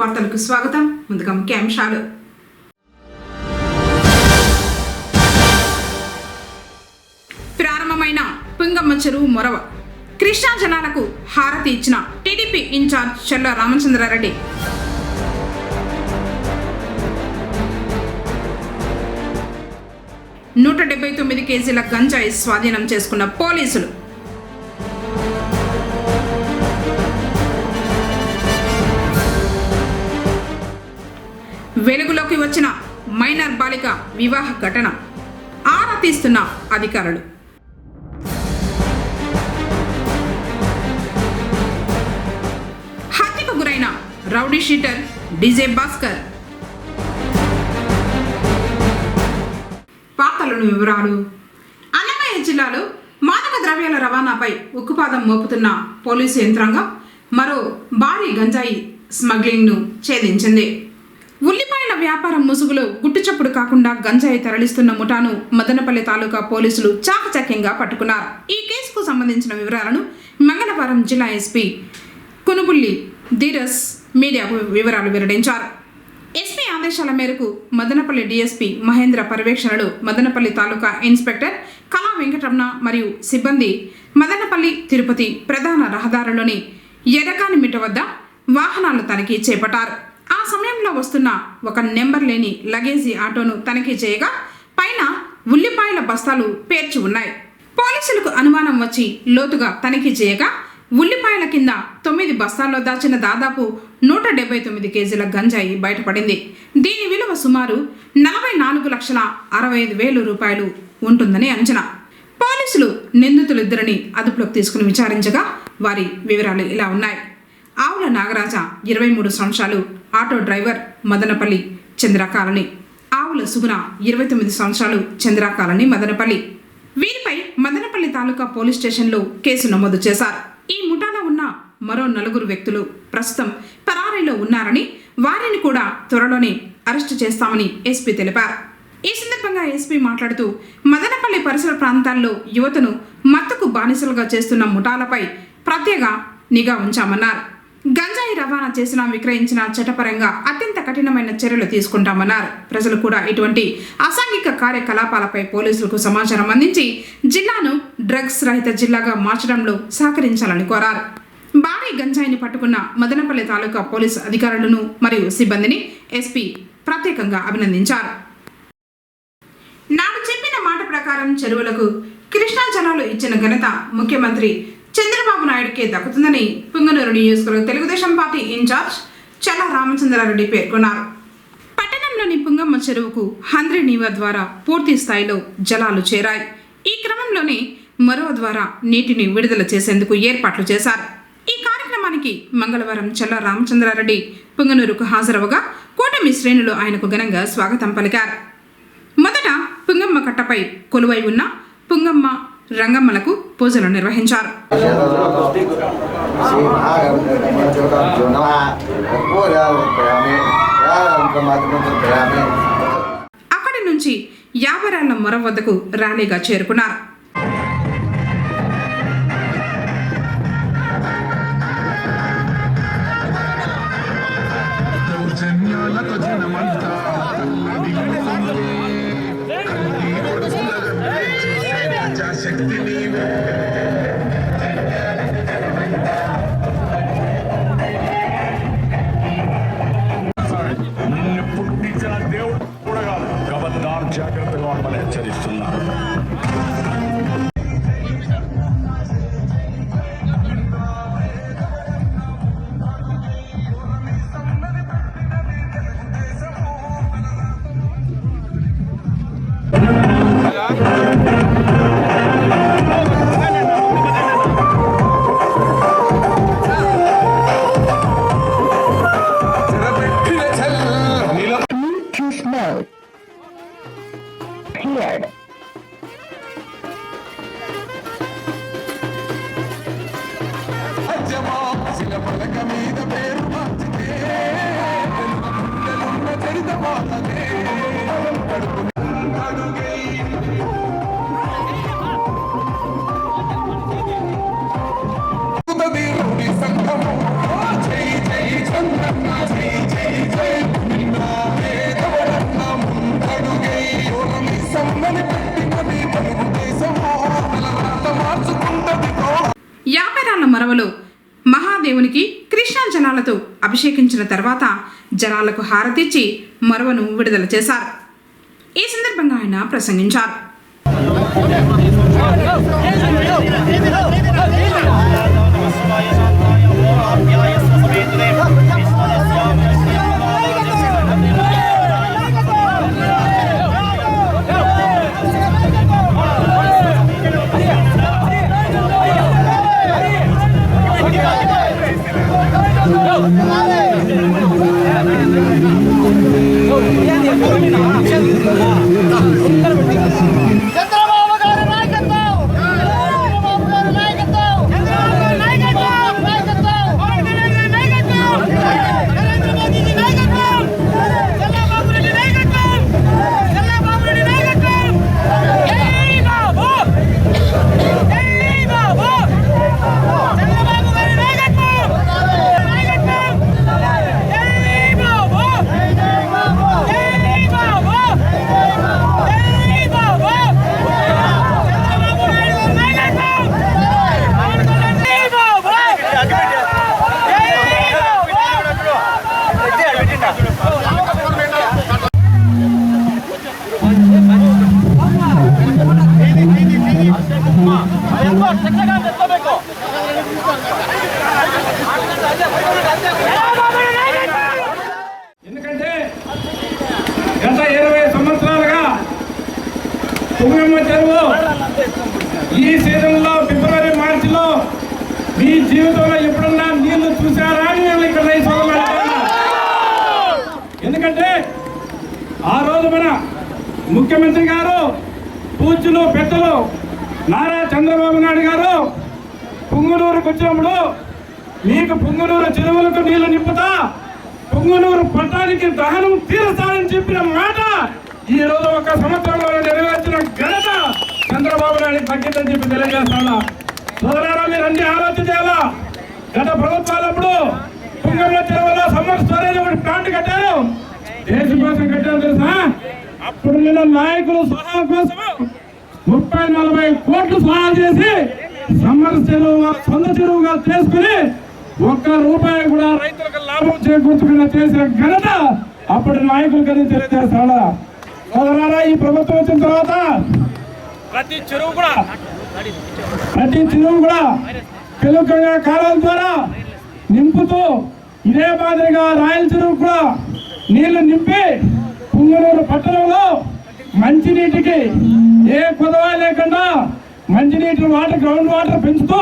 వార్తలకు స్వాగతం. ముందుగా ముఖ్యాంశాలు. ప్రారంభమైన పుంగమ్మ చెరువు మొరవ కృష్ణా జలాలకు హారతి ఇచ్చిన టీడీపీ ఇన్ఛార్జ్ చెల్ల రామచంద్రారెడ్డి. $179 కేజీల గంజాయి స్వాధీనం చేసుకున్న పోలీసులు. వెలుగులోకి వచ్చిన మైనర్ బాలిక వివాహ ఘటన, ఆరా తీస్తున్న అధికారులు. హత్యకు గురైన రౌడీ షీటర్ డీజే భాస్కర్. వార్తలను వివరాలు. అన్నమయ్య జిల్లాలో మాదక ద్రవ్యాల రవాణాపై ఉక్కుపాదం మోపుతున్న పోలీసు యంత్రాంగం మరో భారీ గంజాయి స్మగ్లింగ్ను ఛేదించింది. ఉల్లిపాయల వ్యాపారం ముసుగులో గుట్టుచప్పుడు కాకుండా గంజాయి తరలిస్తున్న ముఠాను మదనపల్లి తాలూకా పోలీసులు చాకచక్యంగా పట్టుకున్నారు. ఈ కేసుకు సంబంధించిన వివరాలను మంగళవారం జిల్లా ఎస్పీ కునుబుల్లి ధీరస్ మీడియాకు వివరాలు వెల్లడించారు. ఎస్పీ ఆదేశాల మేరకు మదనపల్లి డీఎస్పీ మహేంద్ర పర్యవేక్షణలో మదనపల్లి తాలూకా ఇన్స్పెక్టర్ కళా వెంకటరమణ మరియు సిబ్బంది మదనపల్లి తిరుపతి ప్రధాన రహదారిలోని ఎర్రగానిమిట వద్ద వాహనాలు తనిఖీ చేపట్టారు. ఆ సమయంలో వస్తున్న ఒక నెంబర్ లేని లగేజీ ఆటోను తనిఖీ చేయగా పైన ఉల్లిపాయల బస్తాలు పేర్చి ఉన్నాయి. పోలీసులకు అనుమానం వచ్చి లోతుగా తనిఖీ చేయగా ఉల్లిపాయల కింద 9 బస్తాల్లో దాచిన దాదాపు 179 కేజీల గంజాయి బయటపడింది. దీని విలువ సుమారు 44,65,000 రూపాయలు ఉంటుందని అంచనా. పోలీసులు నిందితులిద్దరిని అదుపులోకి తీసుకుని విచారించగా వారి వివరాలు ఇలా ఉన్నాయి. ఆవుల నాగరాజ 23 సంవత్సరాలు, ఆటో డ్రైవర్, మదనపల్లి చంద్ర కాలనీ. ఆవుల సుగుణ 29 సంవత్సరాలు, చంద్ర కాలనీ, మదనపల్లి. వీరిపై మదనపల్లి తాలూకా పోలీస్ స్టేషన్లో కేసు నమోదు చేశారు. ఈ ముఠాలో ఉన్న మరో 4 వ్యక్తులు ప్రస్తుతం పరారీలో ఉన్నారని, వారిని కూడా త్వరలోనే అరెస్టు చేస్తామని ఎస్పీ తెలిపారు. ఈ సందర్భంగా ఎస్పీ మాట్లాడుతూ మదనపల్లి పరిసర ప్రాంతాల్లో యువతను మత్తుకు బానిసలుగా చేస్తున్న ముఠాలపై ప్రత్యేక నిఘా ఉంచామన్నారు. గంజాయి రవాణా చేసినా విక్రయించిన చట్టపరంగా అత్యంత కఠినమైన చర్యలు తీసుకుంటామన్నారు. ప్రజలు కూడా ఇటువంటి అసాంఘిక కార్యకలాపాలపై పోలీసులకు సమాచారం అందించి జిల్లాను డ్రగ్స్ రహిత జిల్లాగా మార్చడంలో సహకరించాలని కోరారు. భారీ గంజాయిని పట్టుకున్న మదనపల్లి తాలూకా పోలీసు అధికారులను మరియు సిబ్బందిని ఎస్పీ ప్రత్యేకంగా అభినందించారు. నాడు చెప్పిన మాట ప్రకారం చెరువులకు కృష్ణా జలాలు ఇచ్చిన ఘనత ముఖ్యమంత్రి చంద్రబాబు నాయుడుకే దక్కుతుందని పుంగనూరు నియోజకవర్గ తెలుగుదేశం పార్టీ ఇన్ఛార్జ్ చెల్ల రామచంద్రారెడ్డి పేర్కొన్నారు. పట్టణంలోని పుంగమ్మ చెరువుకు హంద్రీ నీవా ద్వారా పూర్తి స్థాయిలో జలాలు చేరాయి. ఈ క్రమంలోనే మరో ద్వారా నీటిని విడుదల చేసేందుకు ఏర్పాట్లు చేశారు. ఈ కార్యక్రమానికి మంగళవారం చెల్ల రామచంద్రారెడ్డి పుంగనూరుకు హాజరవగా కూటమి శ్రేణులు ఆయనకు ఘనంగా స్వాగతం పలికారు. మొదట పుంగమ్మ కట్టపై కొలువై ఉన్న పుంగమ్మ రంగమ్మలకు పూజలు నిర్వహించారు. అక్కడి నుంచి యాభరాళ్ల మొర వద్దకు ర్యాలీగా చేరుకున్నారు. పుట్టించిన దేవుడు కూడా కాదు, గబద్దార్ జాగ్రత్తగా ఉండమని హెచ్చరిస్తున్నారు. Paired. సంఘము జై జై చంద్రన్న జై జై దేవునికి కృష్ణా జలాలతో అభిషేకించిన తర్వాత జలాలకు హారతిచ్చి మరువను విడుదల చేశారు. ఈ సందర్భంగా ఆయన ప్రసంగించారు. ఎందుకంటే గత 20 సంవత్సరాలుగా తుంగమ్మ చెరువు ఈ సీజన్లో ఫిబ్రవరి మార్చిలో మీ జీవితంలో ఎప్పుడన్నా నీళ్లు చూసారా అని నేను ఇక్కడ రైతు ఎందుకంటే ఆ రోజు మన ముఖ్యమంత్రి గారు పూజ్యులు పెద్దలు నారా చంద్రబాబు నాయుడు గారు పుంగనూరుకు వచ్చినప్పుడు మీకు పుంగనూరు చెరువులకు నీళ్లు నింపుతా పుంగనూరు పట్టానికి దహనం తీరుస్తానని చెప్పిన మాట ఈ రోజు ఒక సంవత్సరంలో నెరవేర్చిన ఘనత చంద్రబాబు నాయుడు దక్కిందని చెప్పి తెలియజేస్తాను. సోదరులారా, మీరు అన్ని ఆలోచన చేయాలా. గత ప్రభుత్వాలప్పుడు పుంగనూరు చెరువులో సమ్మర్ స్టోరేజ్ ఒకటి ప్లాంట్ కట్టారు. దేశం కోసం కట్టారు తెలుసా? అప్పుడు నిన్న నాయకులు సలహా కోసం 30-40 కోట్లు సలహా చేసి సమ్మర్ చెరువుగా సొంత చెరువుగా చేసుకుని ₹1 కూడా రైతులకు లాభం చేకూర్చుకుని చేసిన ఘనత అప్పటి నాయకులు కానీ తెలియజేస్తాడా. సోదరులారా, ఈ ప్రభుత్వం వచ్చిన తర్వాత ప్రతి చెరువు కూడా తెలుగుగా కాలాల ద్వారా నింపుతూ ఇదే మాదిరిగా రాయల చెరువు కూడా నీళ్లు నింపి పుంగనూరు పట్టణంలో మంచినీటికి ఏ కొదవ లేకుండా మంచినీటి గ్రౌండ్ వాటర్ పెంచుతూ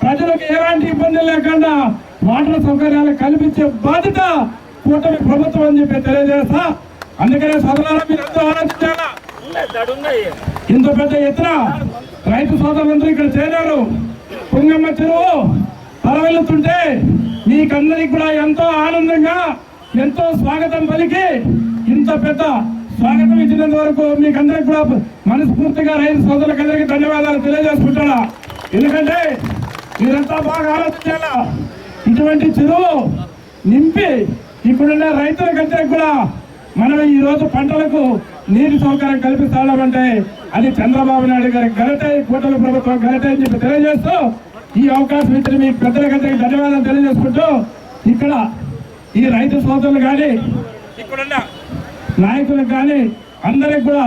ప్రజలకు ఎలాంటి ఇబ్బంది లేకుండా వాటర్ సౌకర్యాలు కల్పించే బాధ్యత కూటమి ప్రభుత్వం అని చెప్పి తెలియజేస్తా. అందుకనే సోదరులారా, మీరు ఎంతో ఆలోచించాలా. ఇంత పెద్ద ఎత్తున రైతు సోదరులందరూ ఇక్కడ చేరారు. పుంగమ్మ చెరువు పరవెళ్తుంటే మీకందరికి కూడా ఎంతో ఆనందంగా ఎంతో స్వాగతం పలికి ఇంత పెద్ద స్వాగతం ఇచ్చినంత వరకు మీకందరికి కూడా మనస్ఫూర్తిగా రైతు సోదరులందరికీ ధన్యవాదాలు తెలియజేసుకుంటున్నా. ఎందుకంటే మీరంతా బాగా ఆలోచించాలా. ఇటువంటి చెరువు నింపి ఇక్కడున్న రైతులకందరికీ కూడా మనం ఈ రోజు పంటలకు నీటి సౌకర్యం కల్పిస్తామంటే అది చంద్రబాబు నాయుడు గారి ఘనత, కూటమి ప్రభుత్వం ఘనత అని చెప్పి తెలియజేస్తూ ఈ అవకాశం ఇచ్చిన మీ పెద్దలకందరికీ ధన్యవాదాలు తెలియజేసుకుంటూ ఇక్కడ ఈ రైతు సోదరులు కానీ ఇక్కడున్న నాయకులకు కానీ అందరికి కూడా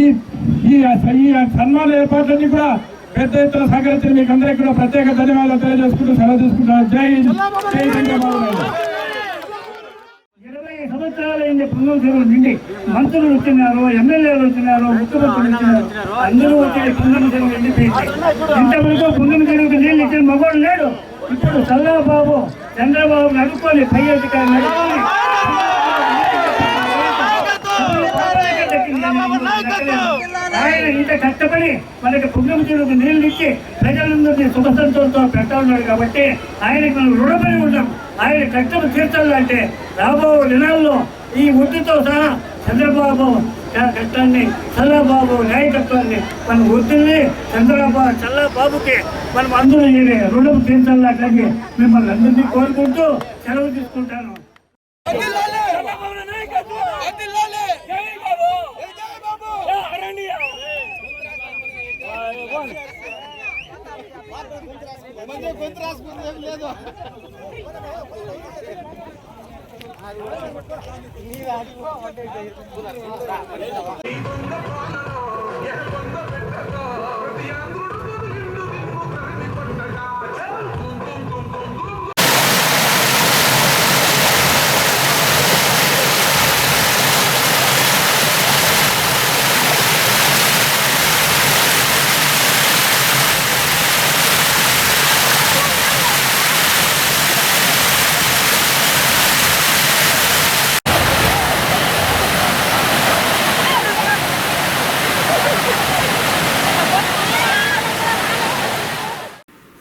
ఈ సన్మాన ఏర్పాట్లన్నీ కూడా పెద్ద ఎత్తున సహకరించిన మీకు అందరికీ కూడా ప్రత్యేక ధన్యవాదాలు తెలియజేసుకుంటూ సెలవు తీసుకుంటున్నాను. జై చంద్రబాబు నాయుడు. 20 సంవత్సరాలైంది పుంగనూరు చెరువు నిండి. మంత్రులు వచ్చినారు, ఎమ్మెల్యేలు వచ్చినారు, ముఖ్యమంత్రులు వచ్చినారు, అందరూ వచ్చి పుంగనూరు చెరువు నిండిపోయింది. ఇంతవరకు పుంగనూరు చెరువుకి నీళ్ళు ఇచ్చిన మగోడు లేడు. ఇప్పుడు చంద్రబాబు నడుపుకొని పై అధికారులు నడుపుకొని ఆయన ఇంత కష్టపడి మనకి పుంగనూరు చెరువుకి నీళ్లు ఇచ్చి ప్రజలందరినీ సుఖ సంతోషంతో పెట్టాలన్నాడు కాబట్టి ఆయనకి మనం రుణపడి ఉంటాం. ఆయన కష్టం తీర్చాలంటే రాబో దినాల్లో ఈ ఒడ్డుతో సహా చంద్రబాబు కష్టాన్ని, చల్లబాబు నాయకత్వాన్ని మనం ఒత్తిడి చల్లబాబుకి మనం అందరూ రుణం తీర్చాలని మిమ్మల్ని అందరినీ కోరుకుంటూ సెలవు తీసుకుంటాను.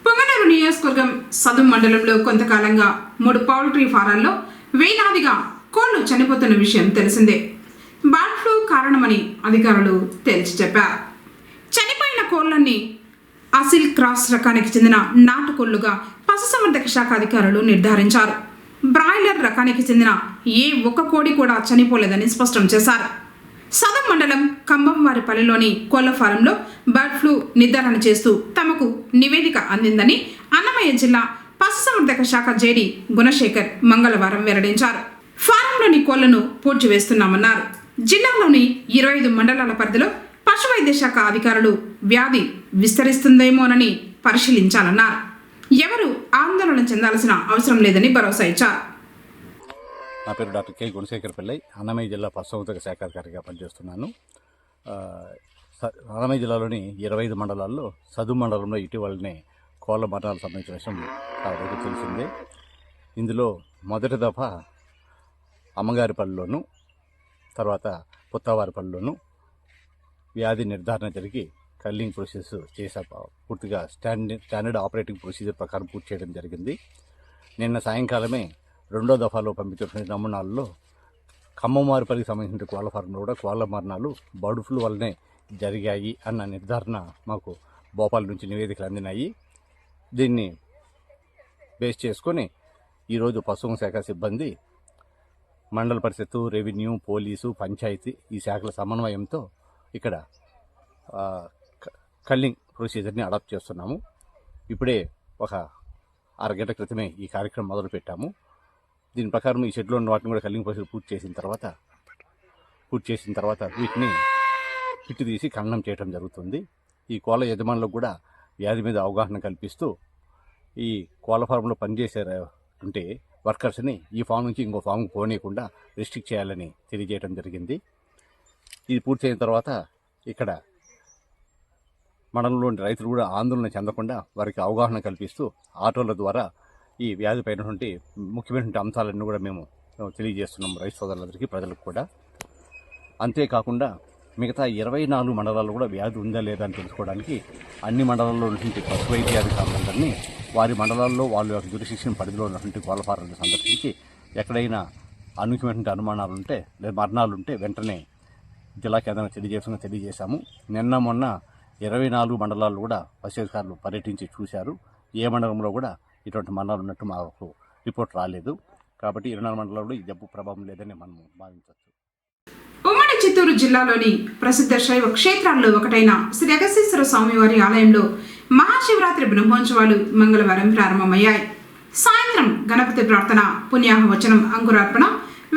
పొంగనూరు నియోజకవర్గం సదుం మండలంలో కొంతకాలంగా 3 పౌల్ట్రీ ఫారాల్లో వేలాదిగా కోళ్లు చనిపోతున్న విషయం తెలిసిందే. బర్డ్ ఫ్లూ కారణమని అధికారులు తేల్చి చెప్పారు. చనిపోయిన కోళ్లన్నీ అసిల్ క్రాస్ రకానికి చెందిన నాటుకోళ్లుగా పశుసంవర్ధక శాఖ అధికారులు నిర్ధారించారు. బ్రాయిలర్ రకానికి చెందిన ఏ ఒక్క కోడి కూడా చనిపోలేదని స్పష్టం చేశారు. సదం మండలం కంబంవారిపల్లిలోని కోళ్ల ఫారంలో బర్డ్ ఫ్లూ నిర్ధారణ చేస్తూ తమకు నివేదిక అందిందని అన్నమయ్య జిల్లా పశుసంవర్ధక శాఖ జేడీ గుణశేఖర్ మంగళవారం వెల్లడించారు. ఫారంలోని కోళ్లను పూడ్చివేస్తున్నామన్నారు. జిల్లాలోని 25 మండలాల పరిధిలో పశువైద్య శాఖ అధికారులు వ్యాధి విస్తరిస్తుందేమోనని పరిశీలించాలన్నారు. ఎవరు ఆందోళన చెందాల్సిన అవసరం లేదని భరోసా ఇచ్చారు. నా పేరు డాక్టర్ కె గుణశేఖర్ పిల్లై, అన్నమయ్య జిల్లా పశుసంవర్ధక శాఖ అధికారిగా పనిచేస్తున్నాను. అన్నమయ్య జిల్లాలోని 25 మండలాల్లో సదు మండలంలో ఇటీవలనే కోళ్ల మరణాలకు సంబంధించిన విషయం నాకు తెలిసిందే. ఇందులో మొదటి దఫా అమ్మగారిపల్లిలోను, తర్వాత పుత్తవారిపల్లిలోను వ్యాధి నిర్ధారణ జరిగి కల్లింగ్ ప్రొసెస్ చేసే పూర్తిగా స్టాండర్డ్ ఆపరేటింగ్ ప్రొసీజర్ ప్రకారం పూర్తి చేయడం జరిగింది. నిన్న సాయంకాలమే రెండో దఫాలో పంపించిన నమూనాల్లో ఖమ్మంవారిపల్లికి సంబంధించిన కోళ్ల ఫారంలో కూడా కోళ్ల మరణాలు బర్డ్ ఫ్లూ వల్లనే జరిగాయి అన్న నిర్ధారణ మాకు భోపాల్ నుంచి నివేదికలు అందినాయి. దీన్ని బేస్ చేసుకొని ఈరోజు పశుసంవర్ధక శాఖ సిబ్బంది మండల పరిషత్తు, రెవెన్యూ, పోలీసు, పంచాయతీ ఈ శాఖల సమన్వయంతో ఇక్కడ కల్లింగ్ ప్రొసీజర్ని అడాప్ట్ చేస్తున్నాము. ఇప్పుడే ఒక అరగంట క్రితమే ఈ కార్యక్రమం మొదలుపెట్టాము. దీని ప్రకారం ఈ షెడ్లో ఉన్న వాటిని కూడా కల్లింగ్ ప్రొసీజర్ పూర్తి చేసిన తర్వాత వీటిని పిట్టు తీసి ఖననం చేయడం జరుగుతుంది. ఈ కోళ్ల యజమానులకు కూడా వ్యాధి మీద అవగాహన కల్పిస్తూ ఈ కోళ్ల ఫారంలో పనిచేసే వర్కర్స్ని ఈ ఫామ్ నుంచి ఇంకో ఫామ్కి పోనీయకుండా రిస్ట్రిక్ట్ చేయాలని తెలియజేయడం జరిగింది. ఇది పూర్తయిన తర్వాత ఇక్కడ మండలంలోని రైతులు కూడా ఆందోళన చెందకుండా వారికి అవగాహన కల్పిస్తూ ఆటోల ద్వారా ఈ వ్యాధి పైనటువంటి ముఖ్యమైనటువంటి అంశాలన్నీ కూడా మేము తెలియజేస్తున్నాం రైతు సోదరులందరికీ, ప్రజలకు కూడా. అంతేకాకుండా మిగతా 24 మండలాల్లో కూడా వ్యాధి ఉందా లేదా అని తెలుసుకోవడానికి అన్ని మండలాల్లో ఉన్నటువంటి పశు వైద్యాధికారులందరినీ వారి మండలాల్లో వాళ్ళ యొక్క జ్యూరిస్డిక్షన్ పరిధిలో ఉన్నటువంటి కోళ్ల ఫారాలను సందర్శించి ఎక్కడైనా అనూహ్యమైనటువంటి అనుమానాలు ఉంటే లేదా మరణాలు ఉంటే వెంటనే జిల్లా కేంద్రానికి తెలియజేశాము. నిన్న మొన్న 24 మండలాల్లో కూడా పశుధికారులు పర్యటించి చూశారు. ఏ మండలంలో కూడా ఇటువంటి మరణాలు ఉన్నట్టు మాకు రిపోర్ట్ రాలేదు. కాబట్టి 24 మండలాల్లో ఈ జబ్బు ప్రభావం లేదని మనం భావించవచ్చు. ఉమ్మడి చిత్తూరు జిల్లాలోని ప్రసిద్ధ శైవ క్షేత్రాల్లో ఒకటైన శ్రీ అగస్తీశ్వర స్వామివారి ఆలయంలో మహాశివరాత్రి బ్రహ్మోత్సవాలు మంగళవారం ప్రారంభమయ్యాయి. సాయంత్రం గణపతి ప్రార్థన, పుణ్యాహవచనం, అంకురార్పణ,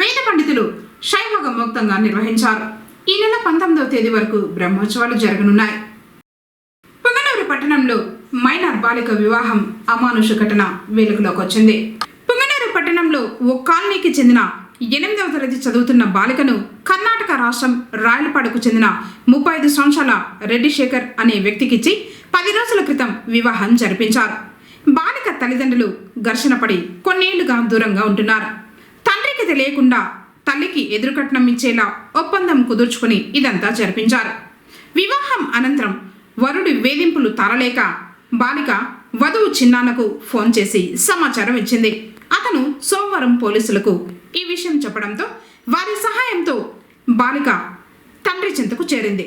వేద పండితులు శైవగమోక్తంగా నిర్వహించారు. ఈ నెల 19వ తేదీ వరకు బ్రహ్మోత్సవాలు జరగనున్నాయి. పుంగనూరు పట్టణంలో మైనర్ బాలిక వివాహం అమానుష ఘటన వెలుగులోకి వచ్చింది. పుంగనూరు పట్టణంలో ఓ కాలనీకి చెందిన 8వ తరగతి చదువుతున్న బాలికను కర్ణాటక రాష్ట్రం రాయలపాడుకు చెందిన 35 సంవత్సరాల రెడ్డి శేఖర్ అనే వ్యక్తికిచ్చి 10 రోజుల క్రితం వివాహం జరిపించారు. బాలిక తల్లిదండ్రులు ఘర్షణ పడి కొన్నేళ్లుగా దూరంగా ఉంటున్నారు. తండ్రికి తెలియకుండా తల్లికి ఎదురుకట్నం ఇచ్చేలా ఒప్పందం కుదుర్చుకుని ఇదంతా జరిపించారు. వివాహం అనంతరం వరుడి వేధింపులు తాళలేక బాలిక వధువు చిన్నాన్నకు ఫోన్ చేసి సమాచారం ఇచ్చింది. అతను సోమవారం పోలీసులకు ఈ విషయం చెప్పడంతో వారి సహాయంతో బాలిక తండ్రి చెంతకు చేరింది.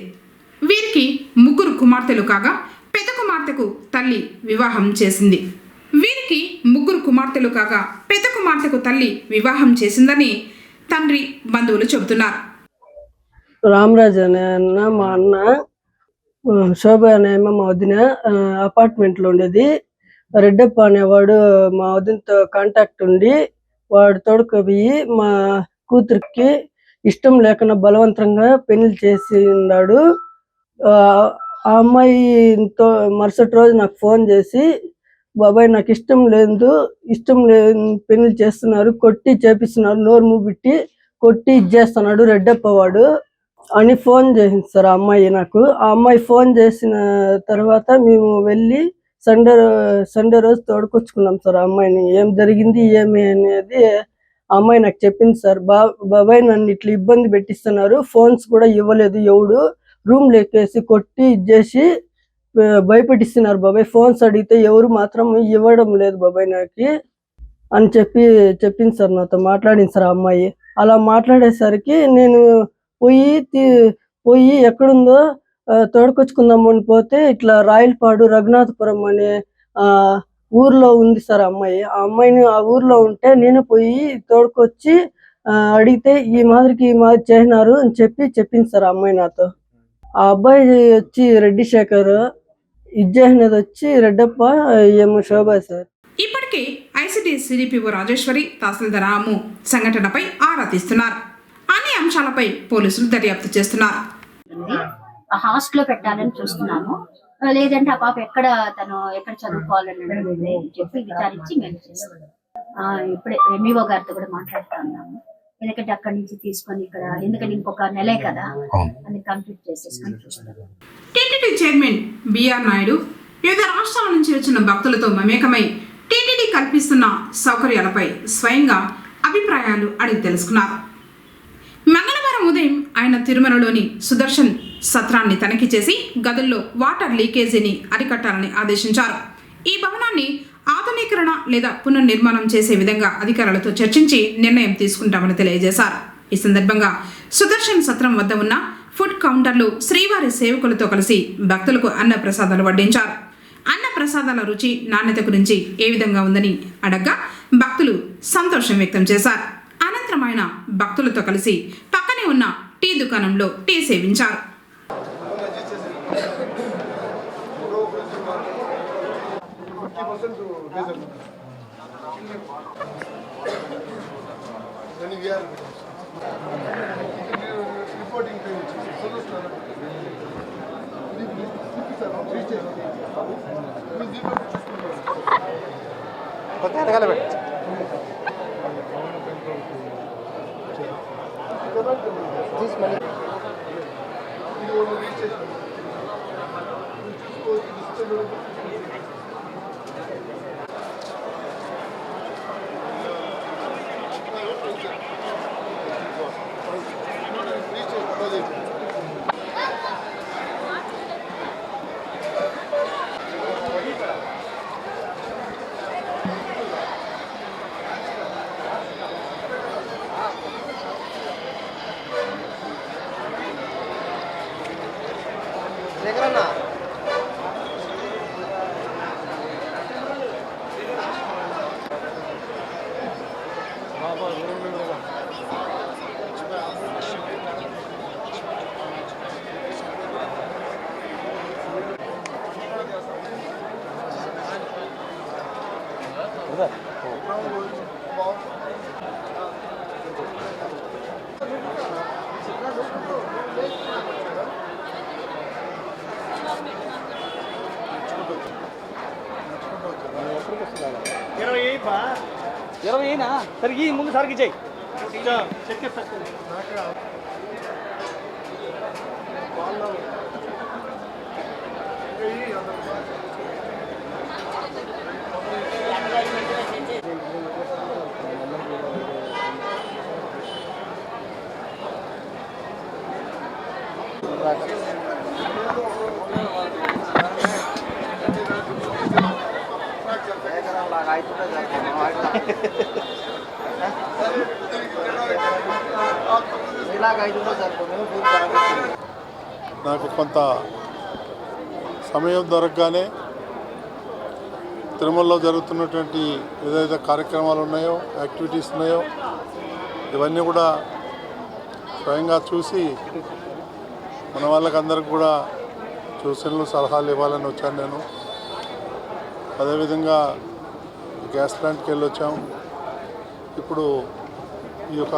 వీరికి 3 కుమార్తెలు కాగా పెద్ద కుమార్తెకు తల్లి వివాహం చేసిందని తండ్రి బంధువులు చెబుతున్నారు. రామరాజు అనే అన్న, మా అన్న, శోభ అనే మా వదిన అపార్ట్మెంట్లో ఉండేది. రెడ్డప్ప అనేవాడు మా వదినతో కాంటాక్ట్ ఉండి వాడు తోడుకోపోయి మా కూతురికి ఇష్టం లేకుండా బలవంతంగా పెళ్లి చేసి ఉన్నాడు. ఆ అమ్మాయితో మరుసటి రోజు నాకు ఫోన్ చేసి, బాబాయ్ నాకు ఇష్టం లేదు పెళ్లి చేస్తున్నారు, కొట్టి చేపిస్తున్నారు, నోరు మూపిట్టి కొట్టి ఇచ్చేస్తున్నాడు రెడ్డప్ప వాడు అని ఫోన్ చేసింది సార్ ఆ అమ్మాయి నాకు. ఆ అమ్మాయి ఫోన్ చేసిన తర్వాత మేము వెళ్ళి సండే రోజు తోడుకొచ్చుకున్నాం సార్ ఆ అమ్మాయిని. ఏం జరిగింది ఏమి అనేది ఆ అమ్మాయి నాకు చెప్పింది సార్. బాబాయ్ నన్ను ఇట్లా ఇబ్బంది పెట్టిస్తున్నారు, ఫోన్స్ కూడా ఇవ్వలేదు, ఎవడు రూమ్ లెక్కేసి కొట్టి ఇచ్చేసి భయపెట్టిస్తున్నారు బాబాయ్, ఫోన్స్ అడిగితే ఎవరు మాత్రం ఇవ్వడం లేదు బాబాయ్ నాకు అని చెప్పింది సార్. నాతో మాట్లాడింది సార్ ఆ అమ్మాయి. అలా మాట్లాడేసరికి నేను పోయి ఎక్కడుందో తోడుకొచ్చుకుందామని పోతే ఇట్లా రాయలపాడు రఘునాథపురం అనే ఊర్లో ఉంది సార్ ఆ అమ్మాయి. ఆ అమ్మాయిని ఆ ఊర్లో ఉంటే నేను పోయి తోడుకొచ్చి అడిగితే ఈ మాదిరి చేసినారు అని చెప్పింది సార్ ఆ అమ్మాయి నాతో. ఆ అబ్బాయి వచ్చి రెడ్డి శేఖర్, ఇచ్చేసినది వచ్చి రెడ్డప్ప, ఏమో శోభా సార్. ఇప్పటికే ఐసిటీ సిడిపిఓ రాజేశ్వరి, తహసీల్దార్ రాము సంఘటనపై ఆరా తీస్తున్నారు. అన్ని అంశాలపై పోలీసులు దర్యాప్తు చేస్తున్నారు. హాస్టల్లో పెట్టాలని చూస్తున్నాము, లేదంటే ఆ పాప ఎక్కడ చదువుకోవాలని చెప్పి విచారించి మేము చేస్తాం. ఇప్పుడే ఎంఈఓ గారితో కూడా మాట్లాడుతూ ఉన్నాము. ఎందుకంటే అక్కడి నుంచి తీసుకొని ఇక్కడ, ఎందుకంటే ఇంకొక నెలే కదా అని కంప్లీట్ చేసేసుకొని చూస్తాం. టీటీడీ చైర్మన్ బిఆర్ నాయుడు వివిధ రాష్ట్రాల నుంచి వచ్చిన భక్తులతో మమేకమై టీటీడీ కల్పిస్తున్న సౌకర్యాలపై స్వయంగా అభిప్రాయాలు అడిగి తెలుసుకున్నారు. మంగళవారం ఉదయం ఆయన తిరుమలలోని సుదర్శన్ సత్రాన్ని తనిఖీ చేసి గదుల్లో వాటర్ లీకేజీని అరికట్టాలని ఆదేశించారు. ఈ భవనాన్ని ఆధునీకరణ లేదా పునర్నిర్మాణం చేసే విధంగా అధికారులతో చర్చించి నిర్ణయం తీసుకుంటామని తెలియజేశారు. ఈ సందర్భంగా సుదర్శన్ సత్రం వద్ద ఉన్న ఫుడ్ కౌంటర్లు శ్రీవారి సేవకులతో కలిసి భక్తులకు అన్న ప్రసాదాలు వడ్డించారు. అన్న ప్రసాదాల రుచి, నాణ్యత గురించి ఏ విధంగా ఉందని అడగ్గా భక్తులు సంతోషం వ్యక్తం చేశారు. అనంతరం ఆయన భక్తులతో కలిసి పక్కనే ఉన్న టీ దుకాణంలో టీ సేవించారు. సరిగి ముందు సరికి చేయి నాకు కొంత సమయం దొరకగానే తిరుమలలో జరుగుతున్నటువంటి ఏదైతే కార్యక్రమాలు ఉన్నాయో, యాక్టివిటీస్ ఉన్నాయో, ఇవన్నీ కూడా స్వయంగా చూసి మన వాళ్ళకందరికి కూడా సూచనలు సలహాలు ఇవ్వాలని వచ్చాను నేను. అదేవిధంగా గ్యాస్ ప్లాంట్కి వెళ్ళొచ్చాం. ఇప్పుడు ఈ యొక్క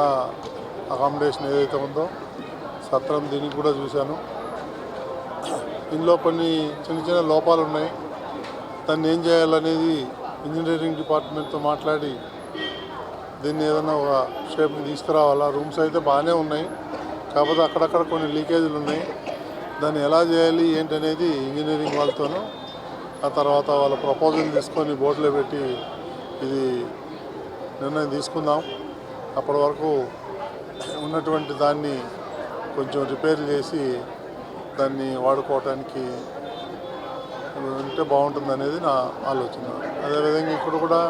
అకామిడేషన్ ఏదైతే ఉందో సత్రం దీనికి కూడా చూశాను. ఇందులో కొన్ని చిన్న చిన్న లోపాలు ఉన్నాయి. దాన్ని ఏం చేయాలనేది ఇంజనీరింగ్ డిపార్ట్మెంట్తో మాట్లాడి దీన్ని ఏదైనా ఒక షేప్ని తీసుకురావాలా. రూమ్స్ అయితే బాగానే ఉన్నాయి, కాకపోతే అక్కడక్కడ కొన్ని లీకేజీలు ఉన్నాయి. దాన్ని ఎలా చేయాలి ఏంటనేది ఇంజనీరింగ్ వాళ్ళతోనూ ఆ తర్వాత వాళ్ళ ప్రపోజల్ తీసుకొని బోర్డులో పెట్టి ఇది నిర్ణయం తీసుకుందాం. అప్పటి వరకు ఉన్నటువంటి దాన్ని కొంచెం రిపేర్ చేసి దాన్ని వాడుకోవటానికి ఉంటే బాగుంటుంది అనేది నా ఆలోచన. అదేవిధంగా ఇక్కడ కూడా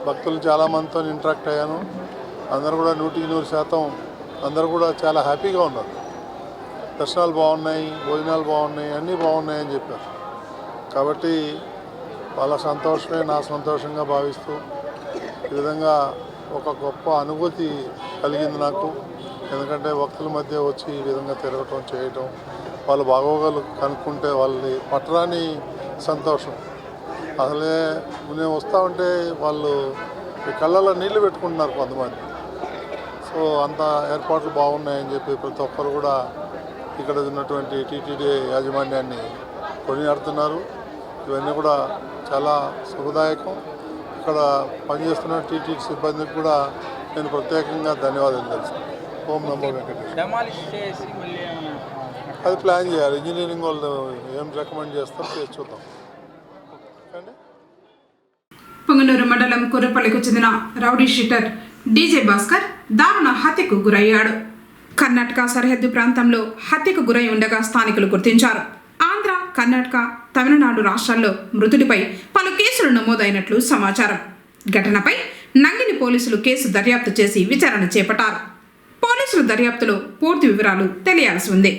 భక్తులు చాలామందితో ఇంటరాక్ట్ అయ్యాను. అందరూ కూడా 100% అందరూ కూడా చాలా హ్యాపీగా ఉన్నారు. దర్శనాలు బాగున్నాయి, భోజనాలు బాగున్నాయి, అన్నీ బాగున్నాయి అని చెప్పారు. కాబట్టి వాళ్ళ సంతోషమే నా సంతోషంగా భావిస్తూ ఈ విధంగా ఒక గొప్ప అనుభూతి కలిగింది నాకు. ఎందుకంటే భక్తుల మధ్య వచ్చి ఈ విధంగా తిరగటం చేయటం, వాళ్ళ బాగోగాలు కనుక్కుంటే వాళ్ళని పట్టరాని సంతోషం. అసలే నేను వస్తూ ఉంటే వాళ్ళు ఈ కళ్ళల్లో నీళ్లు పెట్టుకుంటున్నారు కొంతమంది. సో అంత ఏర్పాట్లు బాగున్నాయని చెప్పి ప్రతి ఒక్కరు కూడా ఇక్కడ ఉన్నటువంటి టీటీడీ యాజమాన్యాన్ని కొనియాడుతున్నారు. ఇవన్నీ కూడా చాలా శుభదాయకం. ఇక్కడ పనిచేస్తున్న టీటీడీ సిబ్బందికి కూడా నేను ప్రత్యేకంగా ధన్యవాదాలు తెలుస్తాను. ఓం నమో వెంకటేశ్వర. అది ప్లాన్ చేయాలి. ఇంజనీరింగ్ వాళ్ళు ఏం రికమెండ్ చేస్తారో చేసి చూద్దాం. పొంగనూరు మండలం కుర్రపల్లికి చెందిన రౌడీ షీటర్ డీజే భాస్కర్ దారుణ హత్యకు గురయ్యాడు. కర్ణాటక సరిహద్దు ప్రాంతంలో హత్యకు గురై ఉండగా స్థానికులు గుర్తించారు. ఆంధ్ర, కర్ణాటక, తమిళనాడు రాష్ట్రాల్లో మృతుడిపై పలు కేసులు నమోదైనట్లు సమాచారం. ఘటనపై నంగిలి పోలీసులు కేసు దర్యాప్తు చేసి విచారణ చేపట్టారు. పోలీసుల దర్యాప్తులో పూర్తి వివరాలు తెలియాల్సి ఉంది.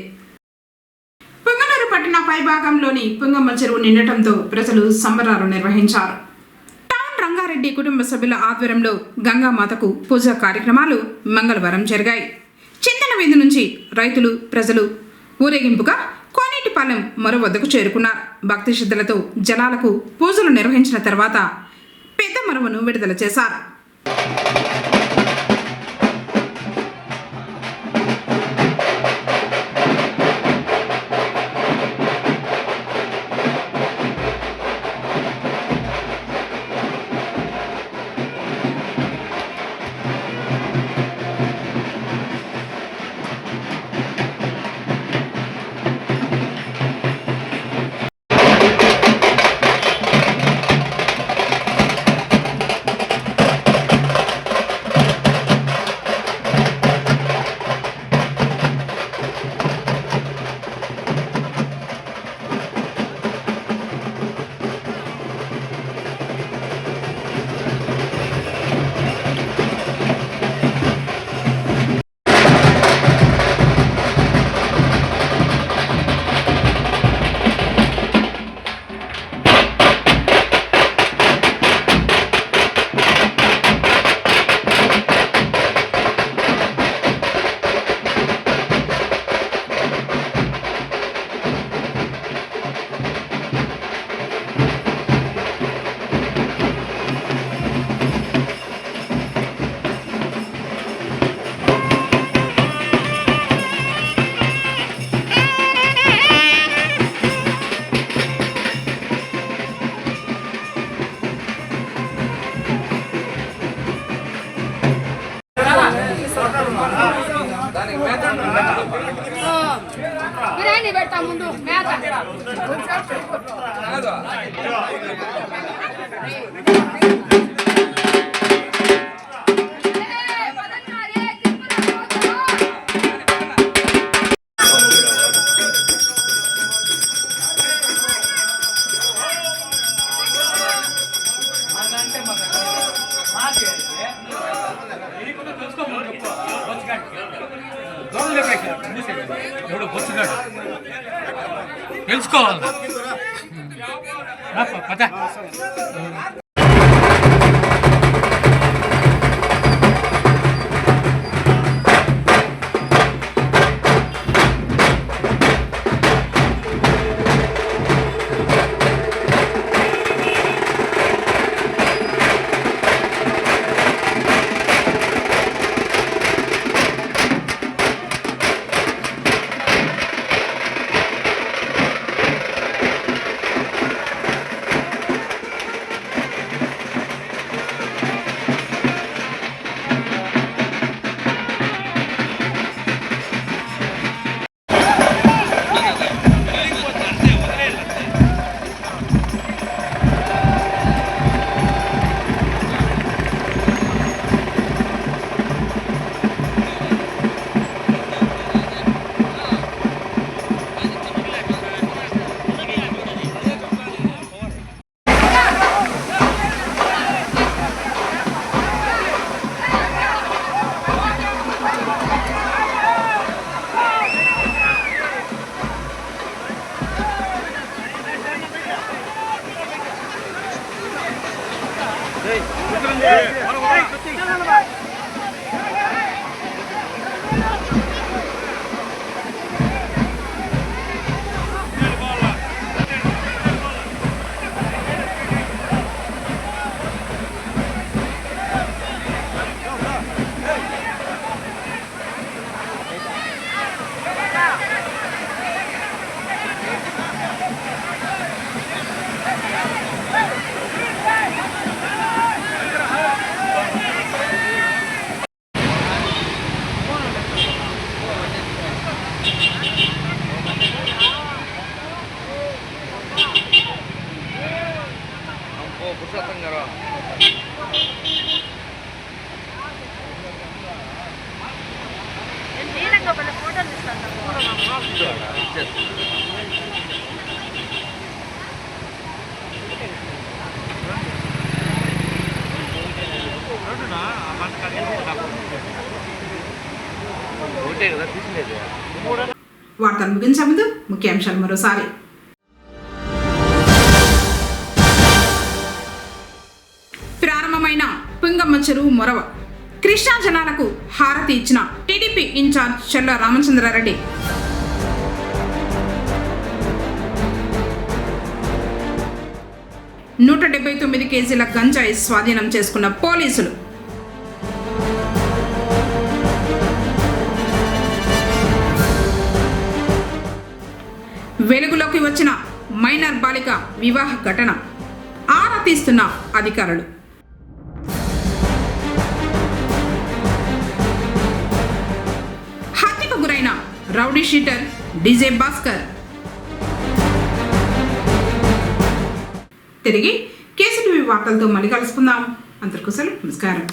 పొంగనూరు పట్టణ పైభాగంలోని పుంగమ్మ చెరువు నిండటంతో ప్రజలు సంబరాలు నిర్వహించారు. టౌన్ రంగారెడ్డి కుటుంబ సభ్యుల ఆధ్వర్యంలో గంగామాతకు పూజా కార్యక్రమాలు మంగళవారం జరిగాయి. చింతన వీధి నుంచి రైతులు, ప్రజలు ఊరేగింపుగా కోనేటిపాలెం మరో వద్దకు చేరుకున్నారు. భక్తి శ్రద్ధలతో జలాలకు పూజలు నిర్వహించిన తర్వాత పెద్ద మరువను విడుదల చేశారు. బిర్యానీ పెడతా ముందు మేత తెలుసుకోవాలి. వార్తలు ముగించే ముందు ముఖ్యాంశాలు మరోసారి. ప్రారంభమైన పింగమ్మ చెరువు మొరవ కృష్ణా జలాలకు హారతి ఇచ్చిన టీడీపీ ఇన్ఛార్జ్ చెల్ల రామచంద్రారెడ్డి. $179 కేజీల గంజాయి స్వాధీనం చేసుకున్న పోలీసులు. వెలుగులోకి వచ్చిన మైనర్ బాలిక వివాహ ఘటన, ఆరా తీస్తున్న అధికారులు. హత్యకు గురైన రౌడీ షీటర్ డీజే భాస్కర్. తిరిగి కేసీటీవీ వార్తలతో మళ్ళీ కలుసుకుందాం. అందరికీ నమస్కారం.